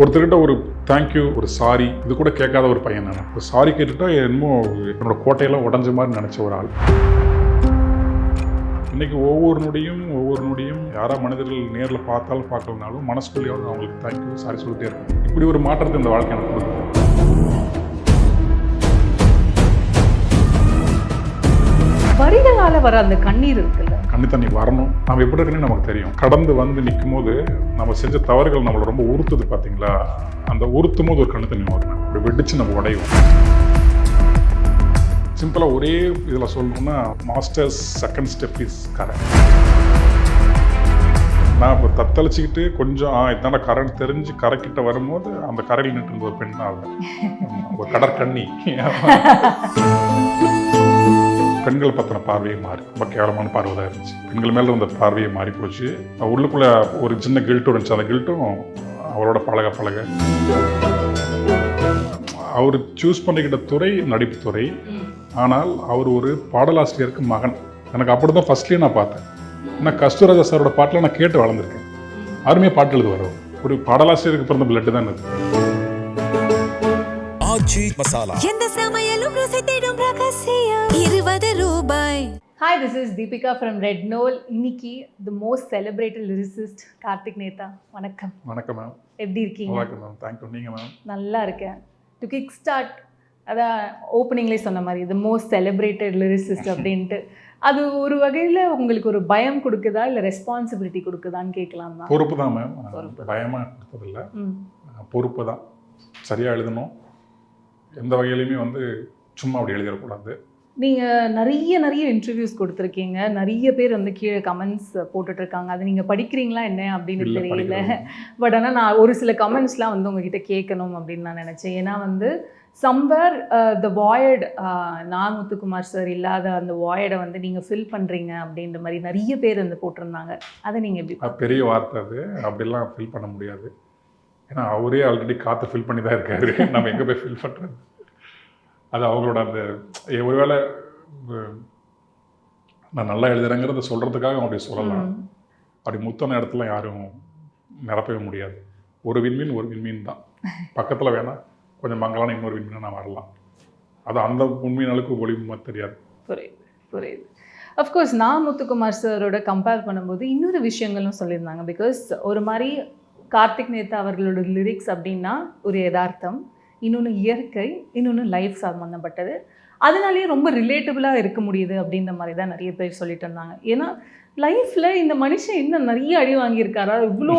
ஒருத்தர்கிட்ட ஒரு தேங்க்யூ, ஒரு சாரி இது கூட கேட்காத ஒரு பையன் நான். ஒரு சாரி கேட்டுட்டா என்னமோ என்னோட கோட்டையெல்லாம் உடஞ்ச மாதிரி நினச்ச ஒரு ஆள். இன்னைக்கு ஒவ்வொரு நொடியும் யாரா மனிதர்கள் நேரில் பார்த்தாலும் பார்க்கலனாலும் மனசுக்குள்ளேயாவது அவங்களுக்கு தேங்க்யூ சாரி சொல்லிட்டே இருக்கும். இப்படி ஒரு மாற்றத்தை இந்த வாழ்க்கை எனக்கு கொடுக்குது. வரிகளால வர அந்த கண்ணீர் இருக்குல்ல, கண்ணு தண்ணி வரணும். நம்ம எப்படி இருக்குன்னு நமக்கு தெரியும். கடந்து வந்து நிற்கும் போது நம்ம செஞ்ச தவறுகள் நம்மளை ரொம்ப உறுத்துது பார்த்தீங்களா, அந்த உறுத்தும் போது ஒரு கண்ணு தண்ணி வரணும். அப்படி வெடிச்சு நம்ம உடையும். சிம்பிளாக ஒரே இதில் சொல்லணும்னா masters second step is correct. நான் இப்போ தத்தளிச்சுக்கிட்டு கொஞ்சம் இதான கரண்ட் தெரிஞ்சு கரைக்கிட்ட வரும்போது அந்த கரையில் நின்று ஒரு பெண் தான் ஒரு கடற்கண்ணி. பெண்கள் பற்றின பார்வையை மாறி ரொம்ப கேவலமான பார்வை தான் இருந்துச்சு. பெண்கள் மேலே இருந்த பார்வையை மாறி போச்சு. உள்ளுக்குள்ளே ஒரு சின்ன கில்ட்டும் இருந்துச்சு. அந்த கில்ட்டும் அவரோட பழக அவர் சூஸ் பண்ணிக்கிட்ட துறை நடிப்பு துறை. ஆனால் அவர் ஒரு பாடலாசிரியருக்கு மகன். எனக்கு அப்படி தான் ஃபர்ஸ்ட்லேயே நான் பார்த்தேன். ஏன்னா கஸ்தூராஜா சாரோட பாட்டில் நான் கேட்டு வளர்ந்துருக்கேன். அருமையாக பாட்டு எழுது வரும். ஒரு பாடலாசிரியருக்கு பிறந்த பிளட்டு தான் இது. Hi, this is Deepika from Red Knoll. இன்னைக்கு the most celebrated lyricist Karthik Netha. வணக்கம். வணக்கம் மேம். எப்படி இருக்கீங்க? வணக்கம் மேம். தேங்க்யூ. நீங்கள் மேம்? நல்லா இருக்கேன். டு கிக் ஸ்டார்ட், அதான் ஓப்பனிங்லேயே சொன்ன மாதிரி the most celebrated lyricist அப்படின்ட்டு, அது ஒரு வகையில் உங்களுக்கு ஒரு பயம் கொடுக்குதா இல்லை ரெஸ்பான்சிபிலிட்டி கொடுக்குதான்னு கேட்கலாம் தான். பொறுப்பு தான் மேம். பயமாக கொடுத்ததில்லை, பொறுப்பு தான். சரியாக எழுதணும். எந்த வகையிலையுமே வந்து சும்மா அப்படி எழுதிடக்கூடாது. நீங்கள் நிறைய இன்டர்வியூஸ் கொடுத்துருக்கீங்க. நிறைய பேர் வந்து கீழே கமெண்ட்ஸ் போட்டுட்ருக்காங்க. அது நீங்கள் படிக்கிறீங்களா என்ன அப்படின்னு தெரியல. பட் ஆனால் நான் ஒரு சில கமெண்ட்ஸ்லாம் வந்து உங்ககிட்ட கேட்கணும் அப்படின்னு நான் நினச்சேன். ஏன்னா வந்து சம்வேர் த வாய்ட், நான் முத்துக்குமார் சார் இல்லாத அந்த வாய்டை வந்து நீங்கள் ஃபில் பண்ணுறீங்க அப்படின்ற மாதிரி நிறைய பேர் வந்து போட்டிருந்தாங்க. அதை நீங்கள் எப்படி? பெரிய வார்த்தை அது. அப்படிலாம் ஃபில் பண்ண முடியாது. ஏன்னா அவரே ஆல்ரெடி காற்று ஃபில் பண்ணி தான் இருக்காரு. நம்ம எங்கே போய் ஃபில் பண்ணுறது? அது அவங்களோட அந்த ஒருவேளை நான் நல்லா எழுதுறேங்கிறத சொல்கிறதுக்காக அப்படி சொல்லலாம். அப்படி முத்தான இடத்துல யாரும் நிரப்பவே முடியாது. ஒரு விண்மீன் தான். பக்கத்தில் வேணால் கொஞ்சம் மங்களான இன்னொரு விண்மீனை நான் வரலாம். அது அந்த உண்மையினாலுக்கு ஒளிமா தெரியாது. புரியுது. அஃப்கோர்ஸ் நான் முத்துக்குமார் சாரோட கம்பேர் பண்ணும்போது இன்னொரு விஷயங்களும் சொல்லியிருந்தாங்க. பிகாஸ் ஒரு மாதிரி கார்த்திக் நேதா அவர்களோட லிரிக்ஸ் அப்படின்னா ஒரு யதார்த்தம், இன்னொன்று இயற்கை, இன்னொன்று லைஃப் சம்மந்தப்பட்டது. அதனாலேயே ரொம்ப ரிலேட்டபுளாக இருக்க முடியுது அப்படின்ற மாதிரி தான் நிறைய பேர் சொல்லிட்டு இருந்தாங்க. ஏன்னா லைஃப்பில் இந்த மனுஷன் இன்னும் நிறைய அடி வாங்கியிருக்காரா, இவ்வளோ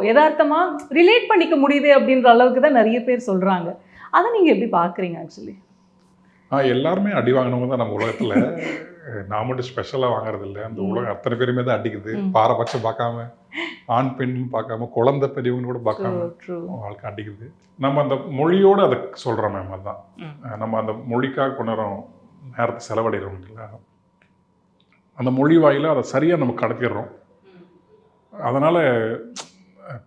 யதார்த்தமாக ரிலேட் பண்ணிக்க முடியுது அப்படின்ற அளவுக்கு தான் நிறைய பேர் சொல்கிறாங்க. அதை நீங்கள் எப்படி பார்க்குறீங்க? ஆக்சுவலி எல்லாருமே அடி வாங்கினவங்க தான் நம்ம உலகத்தில். நான் மட்டும் ஸ்பெஷலாக வாங்குறது இல்லை. அந்த உலகம் அத்தனை பேருமே தான் அடிக்குது. பாரபட்சம் பார்க்காம, ஆண் பெண் பார்க்காம, குழந்தை பெரியவங்க கூட பார்க்காம வாழ்க்கை அடிக்குது. நம்ம அந்த மொழியோடு அதை சொல்கிறோம் மேம். அதுதான் நம்ம அந்த மொழிக்காக கொண்டு வரோம், நேரத்தை செலவழிகிறோம் இல்லைங்களா. அந்த மொழி வாயில அதை சரியாக நம்ம கடத்திடுறோம். அதனால்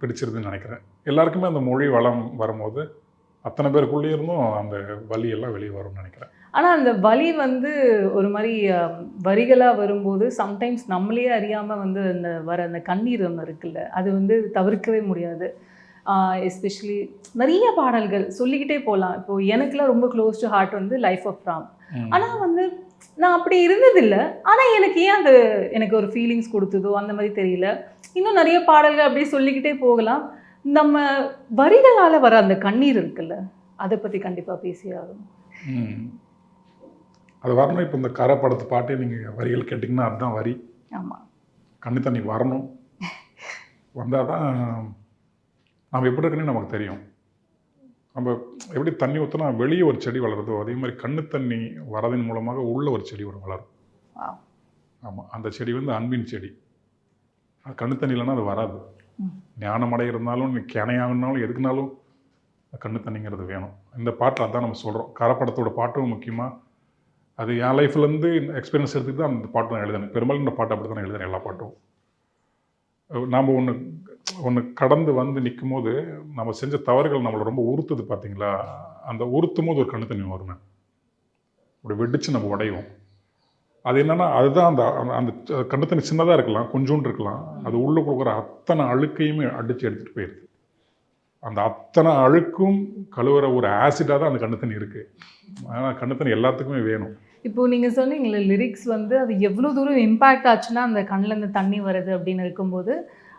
பிடிச்சிருதுன்னு நினைக்கிறேன். எல்லாருக்குமே அந்த மொழி வளம் வரும்போது அத்தனை பேருக்குள்ளே இருந்தும் அந்த வலியெல்லாம் வெளியே வரும்னு நினைக்கிறேன். ஆனால் அந்த வலி வந்து ஒரு மாதிரி வரிகளாக வரும்போது சம்டைம்ஸ் நம்மளே அறியாமல் வந்து அந்த கண்ணீர் ஒன்று இருக்குல்ல, அது வந்து தவிர்க்கவே முடியாது. எஸ்பெஷலி நிறைய பாடல்கள் சொல்லிக்கிட்டே போகலாம். இப்போது எனக்குலாம் ரொம்ப க்ளோஸ் டு ஹார்ட் வந்து லைஃப் ஆஃப் ராம். ஆனால் வந்து நான் அப்படி இருந்ததில்லை. ஆனால் எனக்கு ஏன் அது எனக்கு ஒரு ஃபீலிங்ஸ் கொடுத்ததோ அந்த மாதிரி தெரியல. இன்னும் நிறைய பாடல்கள் அப்படியே சொல்லிக்கிட்டே போகலாம். நம்ம வரிகளால் வர அந்த கண்ணீர் இருக்குல்ல, அதை பற்றி கண்டிப்பாக பேசியே ஆகணும். அது வரணும். இப்போ இந்த கரை படத்து பாட்டே நீங்கள் வரிகள் கேட்டிங்கன்னா அதுதான் வரி. ஆமாம், கண்ணு தண்ணி வரணும். வந்தால் தான் நம்ம எப்படி இருக்குன்னு நமக்கு தெரியும். நம்ம எப்படி தண்ணி ஊற்றினா வெளியே ஒரு செடி வளருதோ, அதே மாதிரி கண்ணு தண்ணி வரதன் மூலமாக உள்ள ஒரு செடி வளரும். ஆமாம், அந்த செடி வந்து அன்பின் செடி. அது கண்ணு தண்ணி இல்லைன்னா அது வராது. ஞானம் அடைகிறதுனாலும் கிணையாகனாலும் எதுக்குனாலும் கண்ணு தண்ணிங்கிறது வேணும். இந்த பாட்டில் அதான் நம்ம சொல்கிறோம். கரப்படத்தோட பாட்டும் முக்கியமாக அது என் லைஃப்லேருந்து எக்ஸ்பீரியன்ஸ் எடுத்துக்கிட்டு தான் அந்த பாட்டு நான் எழுதுனேன். பெரும்பாலும் இந்த பாட்டு அப்படி தான் எழுதுனேன். எல்லா பாட்டும் நாம் ஒன்று கடந்து வந்து நிற்கும் போது நம்ம செஞ்ச தவறுகள் நம்மளை ரொம்ப உறுத்துது பார்த்தீங்களா, அந்த உறுத்தும் போது ஒரு கண்ணு தண்ணி வருமே, அப்படி வெடிச்சு நம்ம உடையும். அது என்னென்னா அதுதான் அந்த அந்த கண்ணு தண்ணி சின்னதாக இருக்கலாம், கொஞ்சோண்டு இருக்கலாம், அது உள்ளே கொடுக்குற அத்தனை அழுக்கையுமே அடித்து எடுத்துகிட்டு போயிடுது. அந்த அத்தனை அழுக்கும் கழுவுற ஒரு ஆசிடாக தான் அந்த கண்ணு தண்ணி இருக்குது. ஆனால் கண்ணு தண்ணி எல்லாத்துக்குமே வேணும். இப்போ நீங்கள் சொன்னீங்களே லிரிக்ஸ் வந்து அது எவ்வளோ தூரம் இம்பேக்ட் ஆச்சுன்னா அந்த கண்ணில் இருந்து தண்ணி வருது அப்படின்னு இருக்கும்போது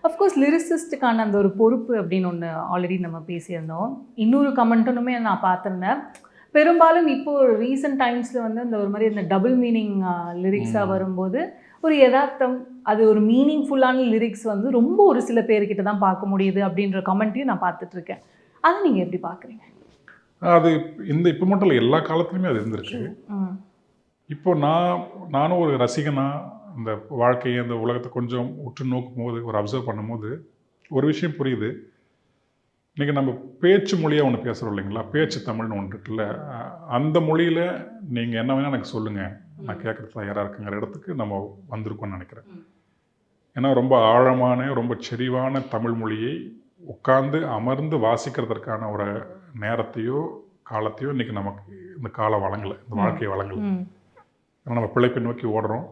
அஃப்கோர்ஸ் லிரிசிஸ்ட்டுக்கான அந்த ஒரு பொறுப்பு அப்படின்னு ஒன்று ஆல்ரெடி நம்ம பேசியிருந்தோம். இன்னொரு கமெண்ட்டுமே நான் பார்த்துருந்தேன். பெரும்பாலும் இப்போ ரீசெண்ட் டைம்ஸில் வந்து அந்த ஒரு மாதிரி அந்த டபுள் மீனிங் லிரிக்ஸாக வரும்போது ஒரு யதார்த்தம், அது ஒரு மீனிங்ஃபுல்லான லிரிக்ஸ் வந்து ரொம்ப ஒரு சில பேர்கிட்ட தான் பார்க்க முடியுது அப்படின்ற கமெண்ட்டையும் நான் பார்த்துட்ருக்கேன். அதை நீங்கள் எப்படி பார்க்குறீங்க? அது இப்போ மட்டும் இல்லை, எல்லா காலத்துலையுமே அது இருந்திருக்கு. இப்போ நானும் ஒரு ரசிகனாக இந்த வாழ்க்கையை இந்த உலகத்தை கொஞ்சம் உற்று நோக்கும் போது ஒரு அப்சர்வ் பண்ணும்போது ஒரு விஷயம் புரியுது. இன்றைக்கி நம்ம பேச்சு மொழியாக ஒன்று பேசுகிறோம் இல்லைங்களா, பேச்சு தமிழ்னு ஒன்று இருக்குல்ல, அந்த மொழியில் நீங்கள் என்ன வேணால் எனக்கு சொல்லுங்கள், நான் கேட்குறது தயாராக இருக்குங்கிற இடத்துக்கு நம்ம வந்திருக்கோம்னு நினைக்கிறேன். ஏன்னா ரொம்ப ஆழமான ரொம்ப செறிவான தமிழ் மொழியை உட்கார்ந்து அமர்ந்து வாசிக்கிறதுக்கான ஒரு நேரத்தையோ காலத்தையோ இன்றைக்கி நமக்கு இந்த காலம் வழங்கலை, இந்த வாழ்க்கையை வழங்கலை. ஏன்னா நம்ம பிழைப்பை நோக்கி ஓடுறோம்.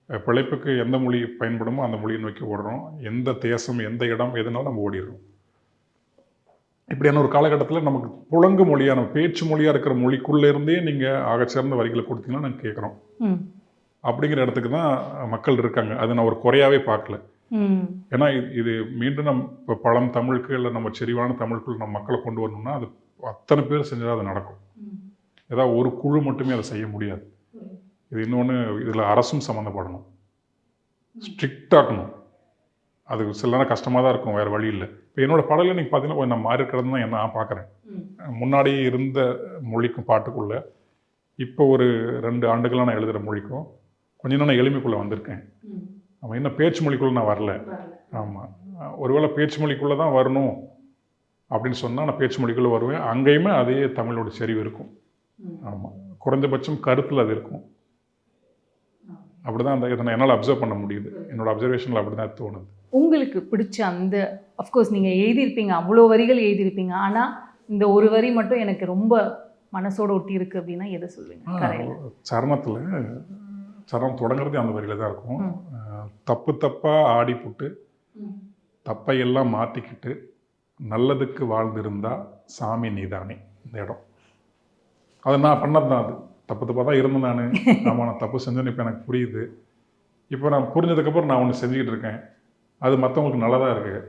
பிழைப்புக்கு எந்த மொழி பயன்படுமோ அந்த மொழியை நோக்கி ஓடுறோம். எந்த தேசம் எந்த இடம் எதுனாலும் நம்ம ஓடிடுறோம். இப்படியான ஒரு காலகட்டத்தில் நமக்கு புழங்கு மொழியான பேச்சு மொழியாக இருக்கிற மொழிக்குள்ளேருந்தே நீங்கள் ஆகச்சிறந்த வரிகளை கொடுத்தீங்கன்னா நாங்கள் கேட்குறோம் அப்படிங்கிற இடத்துக்கு தான் மக்கள் இருக்காங்க. அது நான் ஒரு குறையாவே பார்க்கல. ஏன்னா இது மீண்டும் நம்ம இப்போ பழம் தமிழுக்கு இல்லை நம்ம செறிவான தமிழுக்குள்ள நம்ம மக்களை கொண்டு வரணும்னா அது அத்தனை பேர் செஞ்சால் அது நடக்கும். ஏதாவது ஒரு குழு மட்டுமே அதை செய்ய முடியாது. இது இன்னொன்று, இதில் அரசும் சம்மந்தப்படணும், ஸ்ட்ரிக்டாகணும். அது சில நேரம் கஷ்டமாக தான் இருக்கும், வேறு வழி இல்லை. இப்போ என்னோடய பாடலில் நீங்கள் பார்த்தீங்கன்னா நான் மாறி இருக்கிறது தான் நான் பார்க்குறேன். முன்னாடி இருந்த மொழிக்கும் பாட்டுக்குள்ளே இப்போ ஒரு 2 ஆண்டுகளாக நான் எழுதுகிற மொழிக்கும் கொஞ்சம் நான் எளிமைக்குள்ளே வந்திருக்கேன். நம்ம இன்னும் பேச்சு மொழிக்குள்ளே நான் வரல. ஆமாம், ஒருவேளை பேச்சு மொழிக்குள்ளே தான் வரணும் அப்படின்னு சொன்னால் நான் பேச்சு மொழிக்குள்ளே வருவேன். அங்கேயுமே அதே தமிழோட செறிவு இருக்கும். ஆமாம், குறைஞ்சபட்சம் கருத்தில் அது இருக்கும். அப்படி தான் இதை நான் என்னால் அப்சர்வ் பண்ண முடியுது. என்னோடய அப்சர்வேஷனில் அப்படி தான் தோணுது. உங்களுக்கு பிடிச்ச அந்த அஃப்கோர்ஸ் நீங்கள் எழுதியிருப்பீங்க, அவ்வளோ வரிகள் எழுதியிருப்பீங்க, ஆனால் இந்த ஒரு வரி மட்டும் எனக்கு ரொம்ப மனசோட ஒட்டி இருக்குது அப்படின்னா எதை சொல்லுவீங்க? சரணம் தொடங்குறதே அந்த வரியில் தான் இருக்கும். தப்பு தப்பாக ஆடி புட்டு தப்பையெல்லாம் மாற்றிக்கிட்டு நல்லதுக்கு வாழ்ந்திருந்தா சாமி நீதானே. இந்த இடம் அதை நான் பண்ணது தான். அது தப்பு தப்பாக தான் இருந்தேன் நான். ஆமாம், நான் தப்பு செஞ்சேன்னு இப்போ எனக்கு புரியுது. இப்போ நான் புரிஞ்சதுக்கப்புறம் நான் ஒன்று செஞ்சுக்கிட்டு இருக்கேன், அது மற்றவங்களுக்கு நல்லா தான் இருக்குது.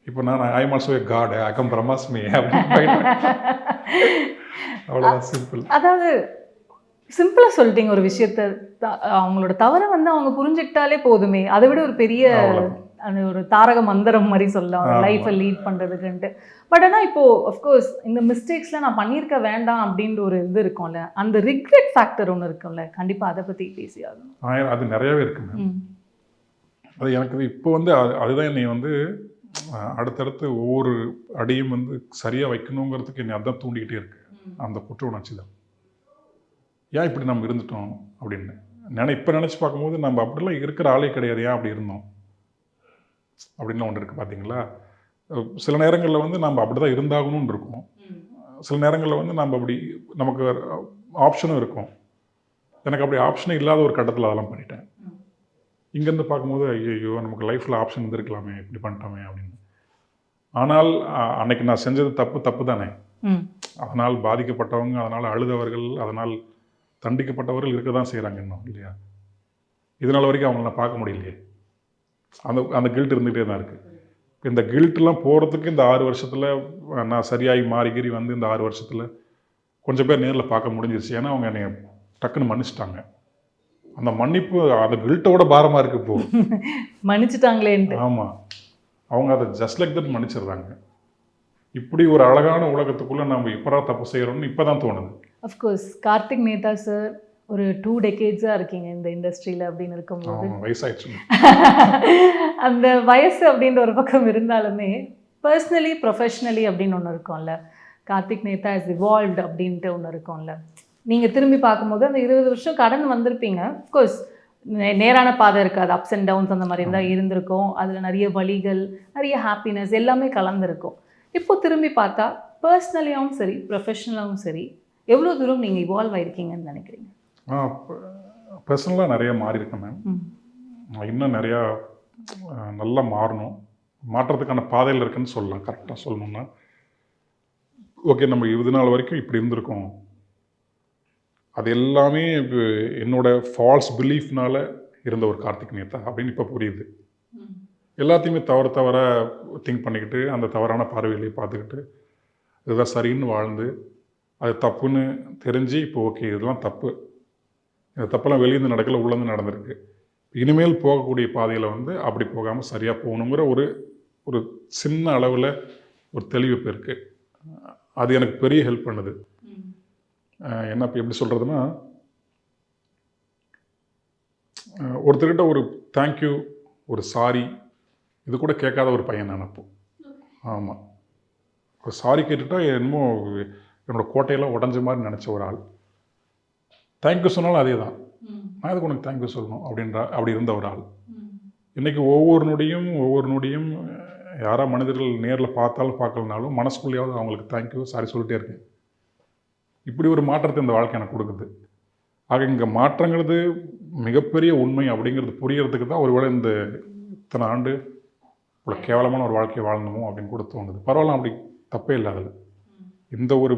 இப்போ நான் I am also a god, ஐ கம் பிரம்மாஸ்மி அப்படின்னு அவ்வளோதான், சிம்பிள். அதாவது சிம்பிளாக சொல்லிட்டீங்க ஒரு விஷயத்த. அவங்களோட தவறை வந்து அவங்க புரிஞ்சுக்கிட்டாலே போதுமே, அதை விட ஒரு பெரிய அந்த ஒரு தாரக மந்திரம் மாதிரி சொல்லலாம் லைஃப்பை லீட் பண்ணுறதுக்குன்ட்டு. பட் ஆனால் இப்போது அஃப்கோர்ஸ் இந்த மிஸ்டேக்ஸ்லாம் நான் பண்ணியிருக்க வேண்டாம் அப்படின்ற ஒரு இது இருக்கும்ல, அந்த ரிக்ரெட் ஃபேக்டர் ஒன்று இருக்கும்ல, கண்டிப்பாக அதை பற்றி பேசியாகணும். அது நிறையாவே இருக்குங்க. அது எனக்கு இப்போ வந்து அதுதான் என்னை வந்து அடுத்தடுத்து ஒவ்வொரு அடியும் வந்து சரியாக வைக்கணுங்கிறதுக்கு என்னை அதான் தூண்டிக்கிட்டே இருக்கு. அந்த குற்ற உணர்ச்சி தான், ஏன் இப்படி நம்ம இருந்துட்டோம் அப்படின்னு இப்போ நினச்சி பார்க்கும்போது நம்ம அப்படிலாம் இருக்கிற ஆளே கிடையாது, ஏன் அப்படி இருந்தோம் அப்படின்னு ஒன்று இருக்குது பார்த்தீங்களா. சில நேரங்களில் வந்து நம்ம அப்படி தான் இருந்தாகணும்னு இருக்கும். சில நேரங்களில் வந்து நம்ம அப்படி நமக்கு ஆப்ஷனும் இருக்கும். எனக்கு அப்படி ஆப்ஷனும் இல்லாத ஒரு கட்டத்தில் அதெல்லாம் பண்ணிட்டேன். இங்கேருந்து பார்க்கும்போது ஐயோ நமக்கு லைஃப்பில் ஆப்ஷன் இருந்திருக்கலாமே, இப்படி பண்ணிட்டோமே அப்படின்னு. ஆனால் அன்னைக்கு நான் செஞ்சது தப்பு தானே. அதனால் பாதிக்கப்பட்டவங்க, அதனால் அழுதவர்கள், அதனால் தண்டிக்கப்பட்டவர்கள் இருக்க தான் செய்கிறாங்க இன்னும், இல்லையா? இதனால் வரைக்கும் அவங்கள நான் பார்க்க முடியலையே. அந்த கில்ட் இருந்துகிட்டே தான் இருக்குது. இந்த கில்ட்லாம் போகிறதுக்கு இந்த 6 வருஷத்தில் நான் சரியாகி மாறிகிரி வந்து இந்த 6 வருஷத்தில் கொஞ்சம் பேர் நேரில் பார்க்க முடிஞ்சிருச்சு. ஏன்னா அவங்க என்னை டக்குன்னு மன்னிச்சிட்டாங்க. அந்த மன்னிப்பு அந்த கில்ட்டோட பாரமாக இருக்குது இப்போது. மன்னிச்சிட்டாங்களேன்ட்டு. ஆமாம், அவங்க அதை ஜஸ்ட் லைக் தட் மன்னிச்சிடுறாங்க. இப்படி ஒரு அழகான உலகத்துக்குள்ளே நம்ம இப்போ தப்பு செய்கிறோம்னு இப்போ தான் தோணுது. அஃப்கோர்ஸ் கார்த்திக் நேதா சார் ஒரு 2 டெக்கேட்ஸாக இருக்கீங்க இந்த இண்டஸ்ட்ரியில் அப்படின்னு இருக்கும்போது வயசாயிடுச்சு. அந்த வயசு அப்படின்ற ஒரு பக்கம் இருந்தாலுமே பர்சனலி ப்ரொஃபஷ்னலி அப்படின்னு ஒன்று இருக்கும்ல, கார்த்திக் நேதா இஸ் இவால்வ்டு அப்படின்ட்டு ஒன்று இருக்கும்ல. நீங்கள் திரும்பி பார்க்கும்போது அந்த 20 வருஷம் கடந்து வந்திருப்பீங்க. அஃப்கோர்ஸ் நேரான பாதை இருக்காது, அப்ஸ் அண்ட் டவுன்ஸ் அந்த மாதிரி தான் இருந்திருக்கும். அதில் நிறைய வலிகள், நிறைய ஹாப்பினஸ் எல்லாமே கலந்துருக்கும். இப்போ திரும்பி பார்த்தா பர்சனலியாகவும் சரி ப்ரொஃபஷ்னலாகவும் சரி எவ்வளோ தூரம் நீங்கள் இவால்வ் ஆகிருக்கீங்கன்னு நினைக்கிறீங்க? பர்சனலாக நிறைய மாறி இருக்கேன் மேம். இன்னும் நிறையா நல்லா மாறணும், மாற்றத்துக்கான பாதையில் இருக்குன்னு சொல்லலாம். கரெக்டாக சொல்லணும்னா ஓகே நம்ம இது நாள் வரைக்கும் இப்படி இருந்திருக்கோம், அது எல்லாமே இப்போ என்னோட ஃபால்ஸ் பிலீஃப்னால இருந்த ஒரு கார்த்திக் நேத்தா அப்படின்னு இப்போ புரியுது. எல்லாத்தையுமே தவற திங்க் பண்ணிக்கிட்டு அந்த தவறான பார்வையிலேயே பார்த்துக்கிட்டு இதுதான் சரின்னு வாழ்ந்து அது தப்புன்னு தெரிஞ்சு இப்போ ஓகே இதெல்லாம் தப்பு, இந்த தப்பெல்லாம் வெளியேருந்து நடக்கல, உள்ளேருந்து நடந்திருக்கு, இனிமேல் போகக்கூடிய பாதையில் வந்து அப்படி போகாமல் சரியாக போகணுங்கிற ஒரு ஒரு சின்ன அளவில் ஒரு தெளிவு இப்போ இருக்குது. அது எனக்கு பெரிய ஹெல்ப் பண்ணுது. என்ன இப்போ எப்படி சொல்கிறதுனா, ஒருத்தர்கிட்ட ஒரு தேங்க்யூ, ஒரு சாரி இது கூட கேட்காத ஒரு பையன் நான் அப்போ. ஆமாம், ஒரு சாரி கேட்டுட்டா என்னமோ என்னோடய கோட்டையெல்லாம் உடஞ்ச மாதிரி நினச்ச ஒரு ஆள். தேங்க்யூ சொன்னாலும் அதே தான், நான் எதுக்கு உனக்கு தேங்க்யூ சொல்லணும் அப்படி இருந்த ஒரு ஆள். இன்றைக்கி ஒவ்வொரு நொடியும் யாராவது மனிதர்கள் நேரில் பார்த்தாலும் பார்க்கலனாலும் மனசுக்குள்ளேயாவது அவங்களுக்கு தேங்க்யூ சாரி சொல்லிட்டே இருக்கேன். இப்படி ஒரு மாற்றத்தை இந்த வாழ்க்கை எனக்கு கொடுக்குது. ஆக இங்கே மாற்றங்கிறது மிகப்பெரிய உண்மை அப்படிங்கிறது புரியறதுக்கு தான் ஒருவேளை இந்த இத்தனை ஆண்டு இவ்வளோ கேவலமான ஒரு வாழ்க்கையை வாழணுமோ அப்படின்னு கூட தோணுது. பரவாயில்ல, அப்படி தப்பே இல்லை. அதில் இந்த ஒரு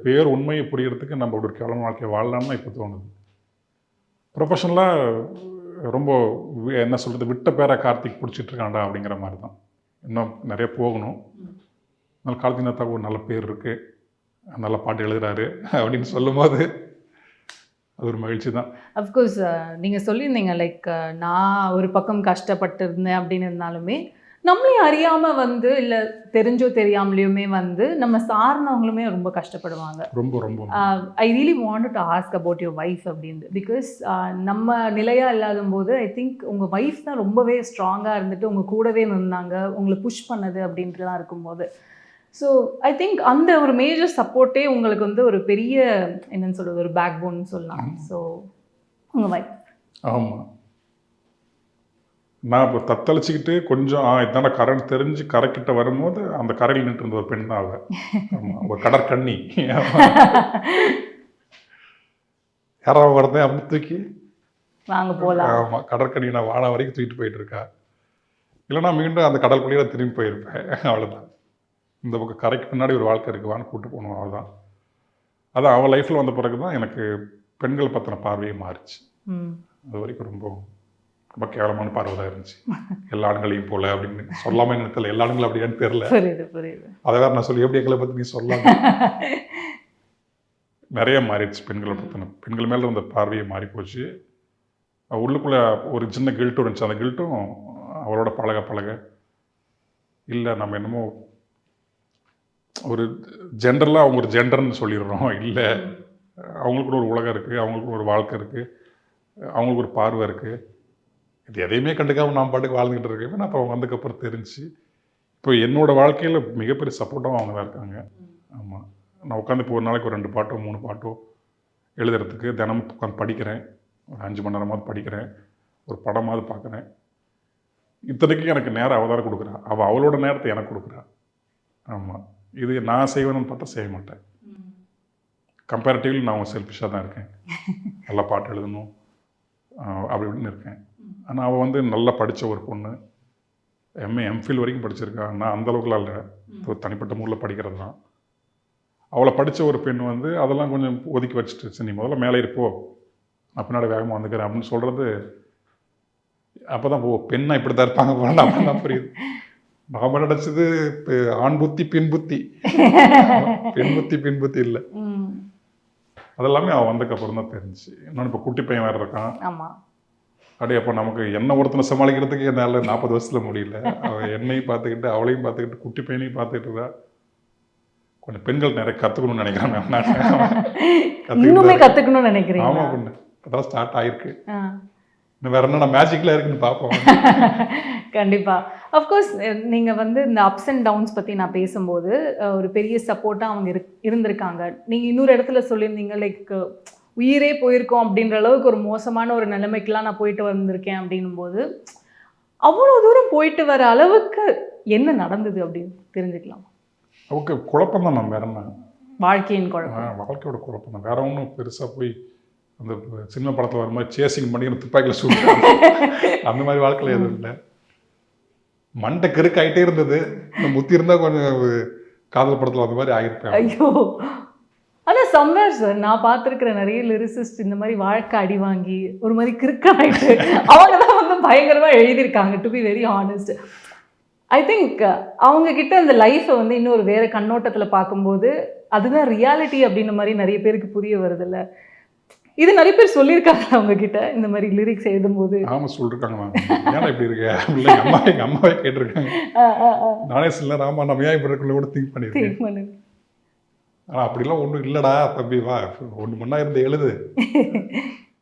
பேர் உண்மையை புரியறதுக்கு நம்ம ஒரு கேவலமான வாழ்க்கையை வாழலாம்னா இப்போ தோணுது. ப்ரொஃபஷனலாக ரொம்ப என்ன சொல்கிறது, விட்ட பேரை கார்த்திக் பிடிச்சிட்ருக்காண்டா அப்படிங்கிற மாதிரி தான். இன்னும் நிறைய போகணும். அதனால் கார்த்திக் நேத்தாவுக்கு ஒரு நல்ல பேர் இருக்குது, நல்ல பாட்டு எழுதுறாரு அப்படின்னு சொல்லும்போது அது ஒரு மகிழ்ச்சி தான். அஃப்கோர்ஸ் நீங்கள் சொல்லியிருந்தீங்க லைக் நான் ஒரு பக்கம் கஷ்டப்பட்டு இருந்தேன் அப்படின்னு இருந்தாலுமே நம்மளையும் அறியாமல் வந்து இல்லை தெரிஞ்சோ தெரியாமலையுமே வந்து நம்ம சார்ந்தவங்களுமே ரொம்ப கஷ்டப்படுவாங்க. ரொம்ப ரொம்ப I really want to ask about your wife அப்படின்னு. பிகாஸ் நம்ம நிலையாக இல்லாத போது ஐ திங்க் உங்கள் வைஃப் தான் ரொம்பவே ஸ்ட்ராங்காக இருந்துட்டு உங்கள் கூடவே நின்னாங்க, உங்களை புஷ் பண்ணது அப்படின்ட்டுலாம் இருக்கும்போது. ஸோ ஐ திங்க் அந்த ஒரு மேஜர் சப்போர்ட்டே உங்களுக்கு வந்து ஒரு பெரிய என்னன்னு சொல்கிறது, ஒரு பேக் போன்னு சொல்லலாம். ஸோ உங்கள் வைஃப். ஆமாம், நான் இப்போ தத்தளிச்சுக்கிட்டு கொஞ்சம் இதான கரண்ட் தெரிஞ்சு கரைக்கிட்ட வரும்போது அந்த கரையில் நின்று இருந்த ஒரு பெண் தான் அவள். ஆமாம், ஒரு கடற்கண்ணி. யாராவது வரதேன் அப்படின்னு தூக்கி வாங்க போகலாம். ஆமாம், கடற்கண்ணி நான் வாழ வரைக்கும் தூக்கிட்டு போயிட்டு இருக்கா. இல்லைனா மீண்டும் அந்த கடற்கொள்ளையில திரும்பி போயிருப்பேன். அவ்வளோதான். இந்த பக்கம் கரைக்கு பின்னாடி ஒரு வாழ்க்கை இருக்குவான்னு கூப்பிட்டு போகணும், அவ்வளோதான். அதான் அவள் லைஃப்பில் வந்த பிறகு தான் எனக்கு பெண்கள் பற்றின பார்வையே மாறிச்சு. அது வரைக்கும் ரொம்ப கேவலமான பார்வை தான் இருந்துச்சு. எல்லா ஆண்களையும் போல அப்படின்னு சொல்லாமல் நினைத்தல, எல்லா ஆண்களும் அப்படியான்னு தெரியல. புரியுது. அதை வேறு நான் சொல்லி எப்படி எங்களை பற்றி நீ சொல்லாம நிறைய மாறிடுச்சு. பெண்களை பற்றின பெண்கள் மேலே இருந்த பார்வையை மாறி போச்சு. உள்ளுக்குள்ளே ஒரு சின்ன கில்ட்டும் இருந்துச்சு. அந்த கில்ட்டும் அவளோட பழக இல்லை நம்ம என்னமோ ஒரு ஜென்டர்லாம் அவங்க ஒரு ஜெண்டர்னு சொல்லிடுறோம். இல்லை, அவங்களுக்கு ஒரு உலகம் இருக்குது, அவங்களுக்கு ஒரு வாழ்க்கை இருக்குது, அவங்களுக்கு ஒரு பார்வை இருக்குது. இது எதையுமே கண்டுக்காமல் நான் பாட்டுக்கு வாழ்ந்துக்கிட்டு இருக்கேன். அப்போ அவங்க வந்ததுக்கப்புறம் தெரிஞ்சு இப்போ என்னோடய வாழ்க்கையில் மிகப்பெரிய சப்போர்ட்டாகவும் அவங்க தான் இருக்காங்க. ஆமாம், நான் உட்காந்து இப்போ ஒரு நாளைக்கு ஒரு 2 பாட்டோ 3 பாட்டோ எழுதுறதுக்கு தினமும் உட்காந்து படிக்கிறேன். ஒரு 5 மணி நேரமாவது படிக்கிறேன், ஒரு படமாவது பார்க்குறேன். இத்தனைக்கும் எனக்கு நேரம் அவள் தான் கொடுக்குறா. அவள் அவளோட நேரத்தை எனக்கு கொடுக்குறா. ஆமாம், இது நான் செய்வேன்னு பார்த்தா செய்ய மாட்டேன். கம்பேரிட்டிவ்லி நான் அவங்க செல்ஃபிஷாக தான் இருக்கேன். நல்லா பாட்டு எழுதணும் அப்படி இப்படின்னு இருக்கேன். ஆனால் அவள் வந்து நல்லா படித்த ஒரு பொண்ணு, எம்ஏ எம்ஃபில் வரைக்கும் படிச்சிருக்கா. நான் அந்தளவுக்குலாம் இல்லை, தனிப்பட்ட முறையில் படிக்கிறது தான். அவளை படித்த ஒரு பெண் வந்து அதெல்லாம் கொஞ்சம் ஒதுக்கி வச்சுட்டு, சரி நீ முதல்ல மேலே இருப்போ, நான் பின்னாடி வேகமாக வந்துக்கிறேன் அப்படின்னு சொல்கிறது. அப்போ தான் பெண்ணாக இப்படி தான் இருப்பாங்க போல அப்போ தான் புரியுது. நாம் நினச்சது இப்போ ஆண் புத்தி பின் புத்தி, பெண் புத்தி இல்லை. அதெல்லாமே அவன் வந்ததுக்கப்புறம் தான் தெரிஞ்சு. இன்னொன்று இப்போ குட்டி பையன் வேறு இருக்கான். அப்படியே அப்போ நமக்கு என்ன ஒருத்தனை சமாளிக்கிறதுக்கு என்னால் 40 வருஷத்தில் முடியல. அவள் என்னையும் பார்த்துக்கிட்டு அவளையும் பார்த்துக்கிட்டு குட்டி பையனையும் பார்த்துக்கிட்டு இருக்கா. கொஞ்சம் பெண்கள் நிறைய கற்றுக்கணும்னு நினைக்கிறேன். இன்னுமே கற்றுக்கணும்னு நினைக்கிறேன். ஆமாம், பொண்ணு அதான் ஸ்டார்ட் ஆகிருக்கு. இன்னும் வேறு என்ன மேஜிக்கில் இருக்குன்னு பார்ப்போம். கண்டிப்பாக. அஃப்கோர்ஸ் நீங்கள் வந்து இந்த அப்ஸ் அண்ட் டவுன்ஸ் பற்றி நான் பேசும்போது ஒரு பெரிய சப்போர்ட்டாக அவங்க இருந்திருக்காங்க. நீங்கள் இன்னொரு இடத்துல சொல்லியிருந்தீங்க லைக் உயிரே போயிருக்கோம் அப்படின்ற அளவுக்கு ஒரு மோசமான ஒரு நிலைமைக்கெலாம் நான் போயிட்டு வந்திருக்கேன் அப்படின்னும்போது அவ்வளோ தூரம் போயிட்டு வர அளவுக்கு என்ன நடந்தது அப்படின்னு தெரிஞ்சுக்கலாம். ஓகே, குழப்பம் தான். நம்ம வேற என்ன, வாழ்க்கையின் குழப்பம், வாழ்க்கையோட குழப்பம் தான். வேற ஒன்றும் பெருசாக போய் அந்த சினிமா படத்தில் வர மாதிரி சேசிங் பண்ணி துப்பாக்கியில் சூழ்நிலை அந்த மாதிரி வாழ்க்கையில் எதுவும் இல்லை. மண்டை கெருக்கு ஆகிட்டே இருந்தது. இந்த முத்தி இருந்தால் கொஞ்சம் காதல் படத்தில் அந்த மாதிரி ஆகியிருப்பேன். ஐயோ, ஆனால் சம்வேர் சார் நான் பார்த்துருக்கிற நிறைய லிரிசிஸ்ட் இந்த மாதிரி வாழ்க்கை அடி வாங்கி ஒரு மாதிரி கிறுக்காயிட்டு அவங்க தான் வந்து பயங்கரமாக எழுதியிருக்காங்க. To be very honest, I think அவங்க கிட்ட அந்த லைஃப்பை வந்து இன்னொரு வேற கண்ணோட்டத்தில் பார்க்கும்போது அதுதான் ரியாலிட்டி அப்படின்ற மாதிரி நிறைய பேருக்கு புரிய வருதில்ல. இது நிறைய பேர் சொல்லியிருக்காங்க அவங்க கிட்ட இந்த மாதிரி லிரிக்ஸ் எழுதும்போது. ஆமாம் சொல்லியிருக்காங்க. ஏன்னா இப்படி இருக்கு எங்கள் அம்மாவே கேட்டிருக்காங்க. நானே சில ராமா நம்ம ஏன் இப்படி இருக்குள்ள கூட திங்க் பண்ணியிருக்கேன். ஆனால் அப்படிலாம் ஒன்றும் இல்லைடா தம்பி, வா ஒன்று மண்ணா இருந்து எழுது.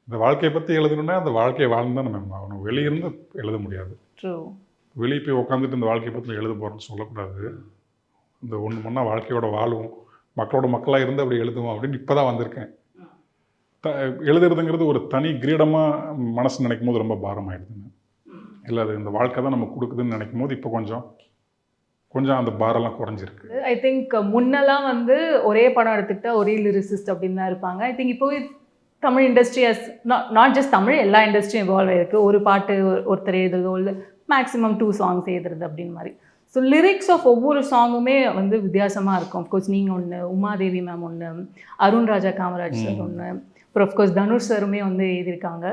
இந்த வாழ்க்கையை பற்றி எழுதணுன்னா அந்த வாழ்க்கையை வாழ்ந்து தான் நம்ம அவனுக்கு வெளியிருந்து எழுத முடியாது. வெளியே போய் உட்காந்துட்டு இந்த வாழ்க்கையை பற்றி எழுத போகிறோன்னு சொல்லக்கூடாது. இந்த ஒன்று மண்ணா வாழ்க்கையோட வாழுவோம், மக்களோட மக்களாக இருந்து அப்படி எழுதுவோம் அப்படின்னு இப்போ தான் வந்திருக்கேன். எழுதுறதுங்கிறது ஒரு தனி கிரீடமாக மனசு நினைக்கும் போது ரொம்ப பாரமாயிடுதுங்க. இல்லை அது இந்த வாழ்க்கை தான் நம்ம கொடுக்குதுன்னு நினைக்கும் போது இப்போ கொஞ்சம் அந்த பாரெல்லாம் குறைஞ்சிருக்கு. ஐ திங்க் முன்னெல்லாம் வந்து ஒரே படம் எடுத்துக்கிட்டா ஒரே லிரிசிஸ்ட் அப்படின்னு தான் இருப்பாங்க. ஐ திங்க் இப்போ Tamil industry not just Tamil, எல்லா இண்டஸ்ட்ரியும் இவால்வ் ஆகிருக்கு. ஒரு பாட்டு ஒருத்தர் எழுதுறதோ இல்லை மேக்ஸிமம் 2 songs எழுதுறது அப்படின்னு மாதிரி. ஸோ லிரிக்ஸ் ஆஃப் ஒவ்வொரு சாங்குமே வந்து வித்தியாசமாக இருக்கும். அஃப்கோர்ஸ் நீங்கள் ஒன்று, உமாதேவி மேம் ஒன்று, அருண் ராஜா காமராஜ் சார் ஒன்று, அப்புறம் அஃப்கோர்ஸ் தனுஷ் சாருமே வந்து எழுதியிருக்காங்க.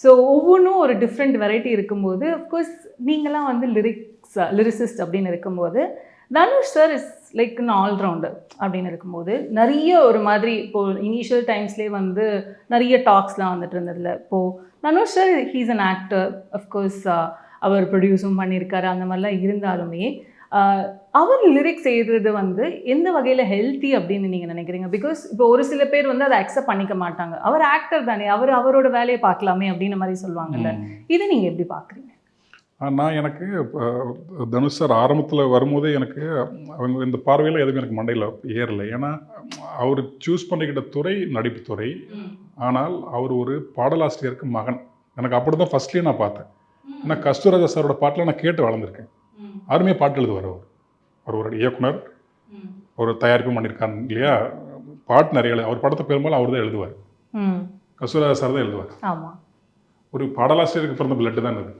ஸோ ஒவ்வொன்றும் ஒரு டிஃப்ரெண்ட் வெரைட்டி இருக்கும்போது அஃப்கோர்ஸ் நீங்களாம் வந்து லிரிசிஸ்ட் அப்படின்னு இருக்கும்போது Dhanush sir is like an allrounder அப்படின்னு இருக்கும்போது நிறைய ஒரு மாதிரி இப்போது இனிஷியல் டைம்ஸ்லேயே வந்து நிறைய டாக்ஸ்லாம் வந்துட்டு இருந்ததில்ல. இப்போது Dhanush sir he's an actor, of course அவர் ப்ரொடியூஸும் பண்ணியிருக்காரு. அந்த மாதிரிலாம் இருந்தாலுமே அவர் லிரிக்ஸ் எழுதுறது வந்து எந்த வகையில் ஹெல்த்தி அப்படின்னு நீங்கள் நினைக்கிறீங்க? பிகாஸ் இப்போ ஒரு சில பேர் வந்து அதை அக்செப்ட் பண்ணிக்க மாட்டாங்க. அவர் ஆக்டர் தானே, அவரோட வேலையை பார்க்கலாமே அப்படின்ற மாதிரி சொல்லுவாங்கல்ல. இதை நீங்கள் எப்படி பார்க்குறீங்க? நான் எனக்கு தனுஷ் சார் ஆரம்பத்தில் வரும்போதே எனக்கு அவங்க இந்த பார்வையில் எதுவும் எனக்கு மண்டையில் ஏறலை. ஏன்னா அவர் சூஸ் பண்ணிக்கிட்ட துறை நடிப்பு துறை. ஆனால் அவர் ஒரு பாடலாசிரியருக்கு மகன். எனக்கு அப்படி தான் ஃபஸ்ட்லேயே நான் பார்த்தேன். ஏன்னா கஸ்தூராஜா சாரோட பாட்டில் நான் கேட்டு வளர்ந்துருக்கேன். அருமையாக பாட்டு எழுதுவார். அவர் ஒரு இயக்குனர், ஒரு தயாரிப்பு பண்ணியிருக்காரு இல்லையா, பாட்டு நிறைய அவர் படத்தை பெரும்பாலும் அவர் தான் எழுதுவார். கஸ்தூராஜா சார் தான் எழுதுவார். ஒரு பாடலாசிரியருக்கு பிறந்த பிளட்டு தான் இது.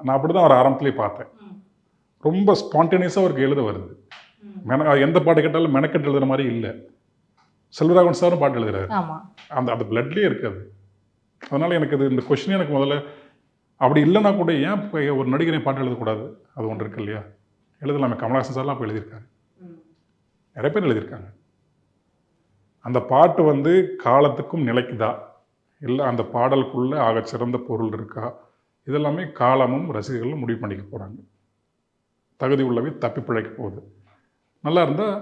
நான் அப்படி தான் அவர் ஆரம்பத்துலேயே பார்த்தேன். ரொம்ப ஸ்பான்டேனியஸாக அவருக்கு எழுத வருது. எந்த பாட்டு கேட்டாலும் மெனக்கெட்டு எழுதுகிற மாதிரி இல்லை. செல்வராகவன் சாரும் பாட்டு எழுதுறாரு. அந்த பிளட்லேயே இருக்காது. அதனால் எனக்கு இது இந்த கொஸ்டின் எனக்கு முதல்ல அப்படி இல்லைன்னா கூட ஏன் ஒரு நடிகரை பாட்டு எழுதக்கூடாது, அது ஒன்று இருக்கு இல்லையா, எழுதலாமே. கமலஹாசன் சார்லாம் அப்போ எழுதியிருக்காரு, நிறைய பேர் எழுதியிருக்காங்க. அந்த பாட்டு வந்து காலத்துக்கும் நிலைக்குதா, இல்லை அந்த பாடலுக்குள்ளே ஆகச்சிறந்த பொருள் இருக்கா, இதெல்லாமே காலமும் ரசிகர்களும் முடிவு பண்ணிக்க போகிறாங்க. தகுதி உள்ளவே தப்பி பிழைக்க போகுது. நல்லா இருந்தால்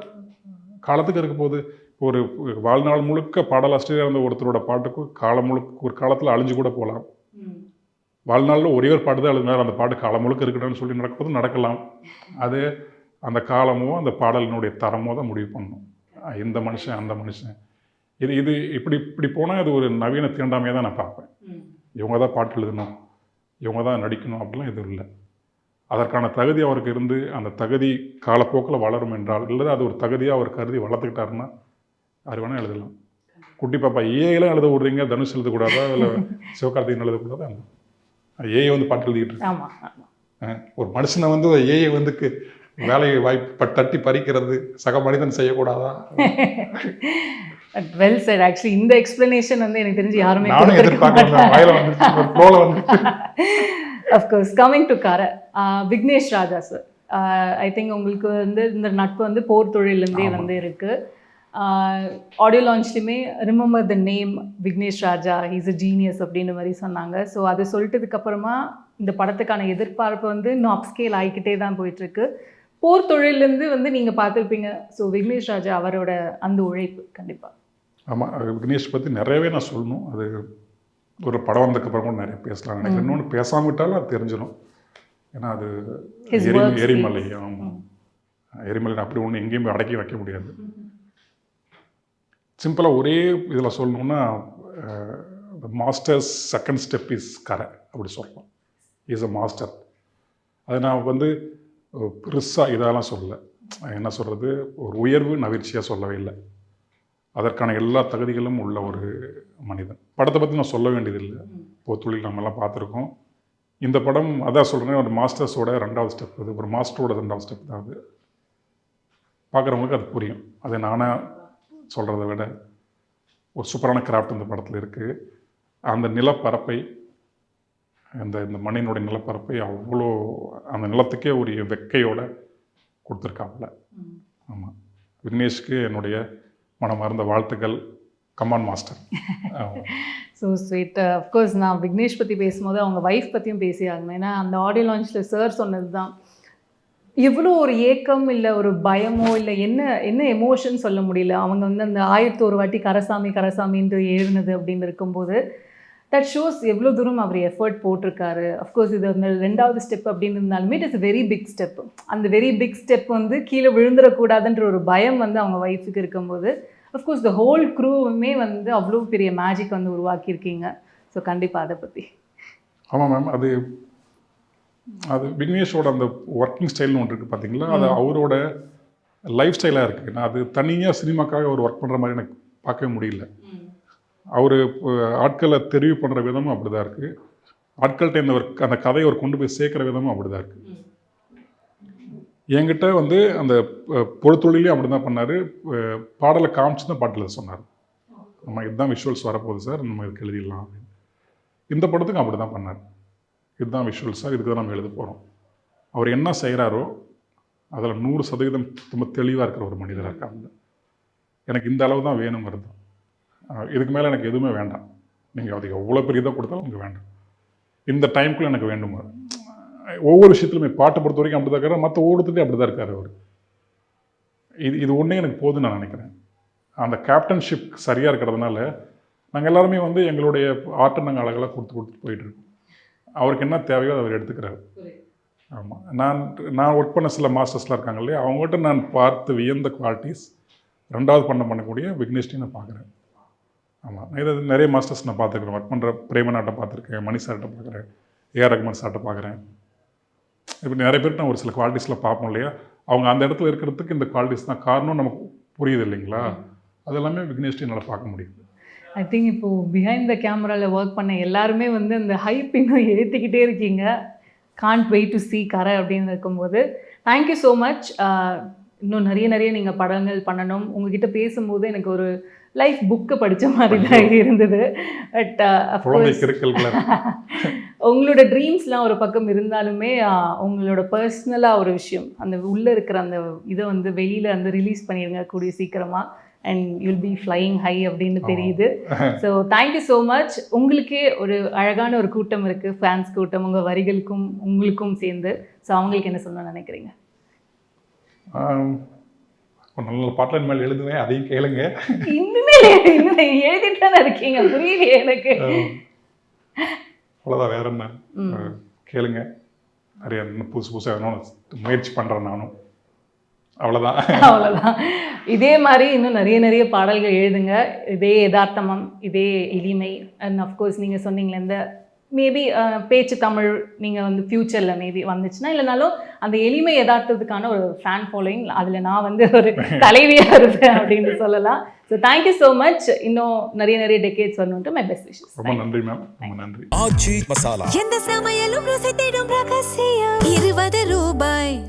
காலத்துக்கு இருக்க போகுது. ஒரு வாழ்நாள் முழுக்க பாடலாசிரியராக இருந்த ஒருத்தரோட பாட்டுக்கு காலம் முழுக்க ஒரு காலத்தில் அழிஞ்சு கூட போகலாம். வாழ்நாளில் ஒரே ஒரு பாட்டு தான் எழுதினார், அந்த பாட்டு காலம் முழுக்க இருக்கணும்னு சொல்லி நடக்கும்போது நடக்கலாம். அது அந்த காலமோ அந்த பாடலினுடைய தரமோ தான் முடிவு பண்ணணும். இந்த மனுஷன் அந்த மனுஷன் இது இப்படி போனால் அது ஒரு நவீன தீண்டாமையாக தான் நான் பார்ப்பேன். இவங்க தான் பாட்டு எழுதணும், இவங்க தான் நடிக்கணும் அப்படிலாம் எதுவும் இல்லை. அதற்கான தகுதி அவருக்கு இருந்து அந்த தகுதி காலப்போக்கில் வளரும் என்றால், இல்லை அது ஒரு தகுதியாக அவர் கருதி வளர்த்துக்கிட்டாருன்னா அது வேணால் எழுதலாம். குட்டி பாப்பா ஏஐலாம் எழுத விட்றீங்க, தனுஷ் எழுதக்கூடாதா, இல்லை சிவகார்த்திகேயன் எழுதக்கூடாதா? ஏஐ வந்து பாட்டு எழுதிட்டு இருக்கு. ஒரு மனுஷனை வந்து ஏஐ வந்து வேலையை வாய்ப்பு தட்டி பறிக்கிறது சக மனிதன் செய்யக்கூடாதா? Well said. ஆக்சுவலி இந்த எக்ஸ்பிளனேஷன் வந்து எனக்கு தெரிஞ்சு யாருமே நானும் எதிர்பார்க்கல. வாயில வந்துச்சு, ஒரு ஃப்ளோல வந்துச்சு. ஆஃப் கோர்ஸ் கமிங் டு கார Vignesh Raja sir, I think உங்களுக்கு வந்து இந்த நட்பு வந்து போர் தொழிலேருந்தே வந்து இருக்குது. ஆடியோ லான்ச்லையுமே remember the name Vignesh Raja, he's a genius அப்படின்ற மாதிரி சொன்னாங்க. ஸோ அது சொல்லிட்டதுக்கப்புறமா இந்த படத்துக்கான எதிர்பார்ப்பு வந்து இன்னும் அப்ஸ்கேல் ஆகிக்கிட்டே தான் போயிட்டுருக்கு. போர் தொழிலேருந்து வந்து நீங்கள் பார்த்துருப்பீங்க. ஸோ விக்னேஷ் ராஜா அவரோட அந்த உழைப்பு கண்டிப்பாக. ஆமாம், விக்னேஷ் பற்றி நிறையவே நான் சொல்லணும். அது ஒரு படம் வந்ததுக்கப்புறம் கூட நிறைய பேசலாம் நினைக்கிறேன். இன்னொன்று பேசாமல் விட்டாலும் அது தெரிஞ்சிடும். ஏன்னா அது எரிமலை. ஆமாம், எரிமலை அப்படி ஒன்று எங்கேயுமே அடக்கி வைக்க முடியாது. சிம்பிளாக ஒரே இதில் சொல்லணுன்னா, மாஸ்டர்ஸ் செகண்ட் ஸ்டெப் இஸ் கரை அப்படி சொல்லலாம். Is a master. அது நான் வந்து பெருசாக இதெல்லாம் சொல்லலை. என்ன சொல்கிறது, ஒரு உயர்வு நவிர்ச்சியாக சொல்லவே இல்லை. அதற்கான எல்லா தகுதிகளும் உள்ள ஒரு மனிதன். படத்தை பற்றி நான் சொல்ல வேண்டியதில்லை. போத்தொழில் நம்மெல்லாம் பார்த்துருக்கோம். இந்த படம் அதான் சொல்கிறேன், ஒரு மாஸ்டர்ஸோட 2வது ஸ்டெப். அது ஒரு மாஸ்டரோட 2வது ஸ்டெப் தான் அது. பார்க்குறவங்களுக்கு அது புரியும். அது நானாக சொல்கிறத விட ஒரு சூப்பரான கிராஃப்ட் இந்த படத்தில் இருக்குது. அந்த நிலப்பரப்பை இந்த இந்த மண்ணினுடைய நிலப்பரப்பை அவ்வளோ அந்த நிலத்துக்கே ஒரு வெக்கையோட கொடுத்துருக்காப்புல. ஆமாம், விக்னேஷ்க்கு என்னுடைய மனமார்ந்த வாழ்த்துக்கள். Come on master. So sweet. Of course நான் விக்னேஷ் பற்றி பேசும்போது அவங்க ஒய்ஃப் பற்றியும் பேசி ஆகணும். ஏன்னா அந்த ஆடியோ லான்ச்சில் சார் சொன்னது தான், எவ்வளோ ஒரு ஏக்கம் இல்லை ஒரு பயமோ இல்லை என்ன என்ன எமோஷன் சொல்ல முடியல. அவங்க வந்து அந்த 1001 வாட்டி கரசாமி கரசாமின்ட்டு எழுதுனது அப்படின்னு இருக்கும்போது தட் ஷோஸ் எவ்வளோ தூரம் அவர் எஃபர்ட் போட்டிருக்காரு. அஃப்கோர்ஸ் இது அந்த 2வது ஸ்டெப் அப்படின்னு இருந்தாலுமே it is very big step. அந்த வெரி பிக் ஸ்டெப் வந்து கீழே விழுந்துடக்கூடாதுன்ற ஒரு பயம் வந்து அவங்க ஒய்ஃபுக்கு இருக்கும்போது அஃப்கோர்ஸ் த ஹோல் க்ரூவுமே வந்து அவ்வளோ பெரிய மேஜிக் வந்து உருவாக்கியிருக்கீங்க. ஸோ கண்டிப்பாக அதை பற்றி. ஆமாம் மேம், அது அது விக்னேஷோட அந்த ஒர்க்கிங் ஸ்டைல்னு ஒன்று இருக்குது பார்த்தீங்களா, அது அவரோட லைஃப் ஸ்டைலாக இருக்குது. நான் அது தனியாக சினிமாக்காக அவர் ஒர்க் பண்ணுற மாதிரி எனக்கு பார்க்கவே முடியல. அவர் ஆட்களை தெரிவு பண்ணுற விதமும் அப்படி தான் இருக்குது. ஆட்கள்கிட்ட அந்த கதையை அவர் கொண்டு போய் சேர்க்குற விதமும் அப்படி தான் இருக்குது. என்கிட்ட வந்து அந்த பொழுத்தொழிலையும் அப்படி தான் பண்ணார். பாடலை காமிச்சு தான் பாட்டில் சொன்னார், நம்ம இதுதான் விஷுவல்ஸ் வரப்போகுது சார், நம்ம இதுக்கு எழுதிடலாம் அப்படின்னு. இந்த படத்துக்கும் அப்படி தான் பண்ணார். இதுதான் விஷுவல்ஸ் சார், இதுக்கு தான் நம்ம எழுத போகிறோம். அவர் என்ன செய்கிறாரோ அதில் 100% ரொம்ப தெளிவாக இருக்கிற ஒரு மனிதராக இருக்காங்க. எனக்கு இந்த அளவு தான் வேணுங்கிறது. இதுக்கு மேலே எனக்கு எதுவுமே வேண்டாம். நீங்கள் அதுக்கு எவ்வளோ பெரிய இதாக கொடுத்தாலும் எனக்கு வேண்டாம். இந்த டைமுக்குள்ளே எனக்கு வேண்டும். ஒவ்வொரு விஷயத்துலையுமே பாட்டை பொறுத்த வரைக்கும் அப்படி தான் இருக்காரு, மற்ற ஓடுத்துலேயும் அப்படி தான் இருக்கார் அவர். இது ஒன்றே எனக்கு போதுன்னு நான் நினைக்கிறேன். அந்த கேப்டன்ஷிப் சரியாக இருக்கிறதுனால நாங்கள் எல்லாருமே வந்து எங்களுடைய ஆர்ட்டை நாங்கள் அழகெல்லாம் கொடுத்துட்டு போயிட்டுருக்கோம். அவருக்கு என்ன தேவையோ அதை அவர் எடுத்துக்கிறாரு. ஆமாம், நான் ஒர்க் பண்ண சில மாஸ்டர்ஸ்லாம் இருக்காங்க இல்லையா, அவங்ககிட்ட நான் பார்த்து வியந்த குவாலிட்டிஸ் 2வது பண்ணக்கூடிய விக்னேஷ்டையும் நான் பார்க்குறேன். ஆமாம், இது நிறைய மாஸ்டர்ஸ் நான் பார்த்துருக்கேன். ஒர்க் பண்ணுற பிரேமநாட்டை பார்த்துருக்கேன், மணி சார்கிட்ட பார்க்குறேன், ஏஆர் ரகுமான் சார்கிட்ட பார்க்குறேன். இப்படி நிறைய பேர்ட்டு நான் ஒரு சில குவாலிட்டிஸில் பார்ப்போம் இல்லையா, அவங்க அந்த இடத்துல இருக்கிறதுக்கு இந்த குவாலிட்டிஸ் தான் காரணம் நமக்கு புரியுது இல்லைங்களா. அது எல்லாமே விக்னேஷ்டையும் என்னால் பார்க்க முடியுது. ஐ திங்க் இப்போது பிஹைண்ட் த கேமராவில் ஒர்க் பண்ண எல்லாருமே வந்து அந்த ஹைப் இன்னும் ஏற்றிக்கிட்டே இருக்கீங்க. கான்ட் வெயிட் டு சீ கரை அப்படின்னு இருக்கும்போது தேங்க்யூ ஸோ மச். இன்னும் நிறைய நீங்கள் படங்கள் பண்ணணும். உங்ககிட்ட பேசும்போது எனக்கு ஒரு லைஃப் புக்கு படித்த மாதிரி தான் இருந்தது. பட் உங்களோட ட்ரீம்ஸ்லாம் ஒரு பக்கம் இருந்தாலுமே உங்களோட பர்சனலாக ஒரு விஷயம் அந்த உள்ளே இருக்கிற அந்த இதை வந்து வெளியில் வந்து ரிலீஸ் பண்ணிடுங்க கூடிய சீக்கிரமாக. And you'll be flying high அப்படின்னு தெரியுது. So thank you so much. உங்களுக்கே ஒரு அழகான ஒரு கூட்டம் இருக்குது, ஃபேன்ஸ் கூட்டம், உங்கள் வரிகளுக்கும் உங்களுக்கும் சேர்ந்து. ஸோ அவங்களுக்கு என்ன சொல்லணும்னு நினைக்கிறீங்க? ஒரு நல்ல பாட்டில் மேலே எழுதுவேன், அதையும் கேளுங்க. இன்னுமே எழுதிட்டு தானே இருக்கீங்க, புரியலையே எனக்கு. அவ்வளோதான், வேற என்ன, கேளுங்க. நிறைய புதுசாக முயற்சி பண்ணுறேன் நானும். அவ்வளோதான். இதே மாதிரி இன்னும் நிறைய பாடல்கள் எழுதுங்க. இதே யதார்த்தமம், இதே எளிமை. அண்ட் அஃப்கோர்ஸ் நீங்கள் சொன்னீங்களே இந்த மேபி பேச்சு தமிழ் நீங்கள் வந்து ஃப்யூச்சரில் மேபி வந்துச்சுன்னா, இல்லைனாலும் அந்த எளிமை யதார்த்தத்துக்கான ஒரு ஃபேன் ஃபாலோயிங் அதில் நான் வந்து ஒரு தலைவியாக இருப்பேன் அப்படின்னு சொல்லலாம். So thank you so much. இன்னும் நிறைய டெக்கேட்ஸ் வரணுன்ட்டு மை பெஸ்ட் விஷஸ். ரொம்ப நன்றி மேம், ரொம்ப நன்றி. ஆச்சி மசாலா, எந்த சமையலும் ருசி தேடும் ரகசியம், 20 ரூபாய்.